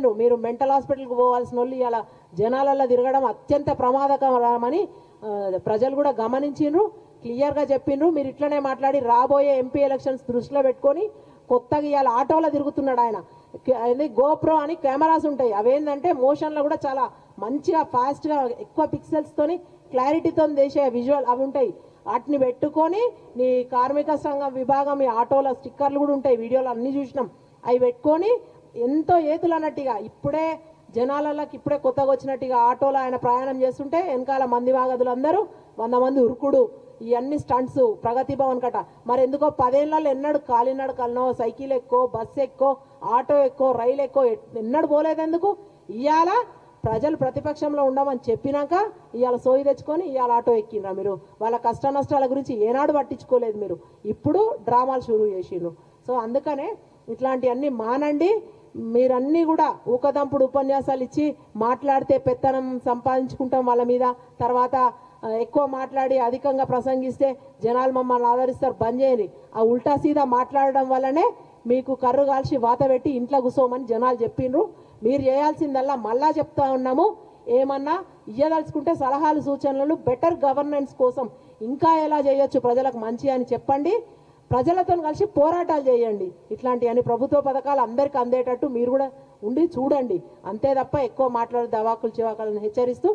అయినరు మీరు మెంటల్ హాస్పిటల్కి పోవాల్సిన వాళ్ళు ఇలా జనాలలో తిరగడం అత్యంత ప్రమాదకరమని ప్రజలు కూడా గమనించిండ్రు క్లియర్గా చెప్పిండ్రు మీరు ఇట్లనే మాట్లాడి రాబోయే ఎంపీ ఎలక్షన్స్ దృష్టిలో పెట్టుకొని కొత్తగా ఇవాళ ఆటోలో తిరుగుతున్నాడు ఆయన గోప్రో అని కెమెరాస్ ఉంటాయి అవేంటంటే మోషన్లో కూడా చాలా మంచిగా ఫాస్ట్గా ఎక్కువ పిక్సెల్స్తోని క్లారిటీతో చేసే విజువల్ అవి ఉంటాయి వాటిని పెట్టుకొని నీ కార్మిక సంఘం విభాగం ఈ ఆటోలో స్టిక్కర్లు కూడా ఉంటాయి వీడియోలు అన్నీ చూసినాం అవి పెట్టుకొని ఎంతో ఏతులు అన్నట్టుగా ఇప్పుడే జనాలకి ఇప్పుడే కొత్తగా వచ్చినట్టుగా ఆటోలో ఆయన ప్రయాణం చేస్తుంటే వెనకాల మంది వాగదులు అందరూ 100 మంది ఉరుకుడు ఇవన్నీ స్టంట్స్ ప్రగతి భవన్ కట మరి ఎందుకో 10 ఏళ్ళలో ఎన్నడు కాలినడకలనో సైకిల్ ఎక్కువ బస్సు ఎక్కువ ఆటో ఎక్కువ రైలు ఎక్కువ ఎన్నడు పోలేదు ఎందుకు ఇవాళ ప్రజలు ప్రతిపక్షంలో ఉండమని చెప్పినాక ఇవాళ సోయి తెచ్చుకొని ఇవాళ ఆటో ఎక్కిండ్రా మీరు వాళ్ళ కష్ట నష్టాల గురించి ఏనాడు పట్టించుకోలేదు మీరు ఇప్పుడు డ్రామాలు షురూ చేసిండ్రు సో అందుకనే ఇట్లాంటివన్నీ మానండి మీరన్నీ కూడా ఊకదంపుడు ఉపన్యాసాలు ఇచ్చి మాట్లాడితే పెత్తనం సంపాదించుకుంటాం వాళ్ళ మీద తర్వాత ఎక్కువ మాట్లాడి అధికంగా ప్రసంగిస్తే జనాలు మమ్మల్ని ఆదరిస్తారు బంద్ చేయండి ఆ ఉల్టా సీదా మాట్లాడడం వల్లనే మీకు కర్రు కాల్చి వాత పెట్టి ఇంట్లో కూర్చోమని జనాలు చెప్పిండ్రు మీరు చేయాల్సిందల్లా మళ్ళా చెప్తా ఉన్నాము ఏమన్నా ఇయ్యదలుచుకుంటే సలహాలు సూచనలు బెటర్ గవర్నెన్స్ కోసం ఇంకా ఎలా చేయొచ్చు ప్రజలకు మంచి అని చెప్పండి ప్రజలతో కలిసి పోరాటాలు చేయండి ఇట్లాంటివన్నీ ప్రభుత్వ పథకాలు అందరికీ అందేటట్టు మీరు కూడా ఉండి చూడండి అంతే తప్ప ఎక్కువ మాట్లాడే దవాకులు చివాకులను హెచ్చరిస్తూ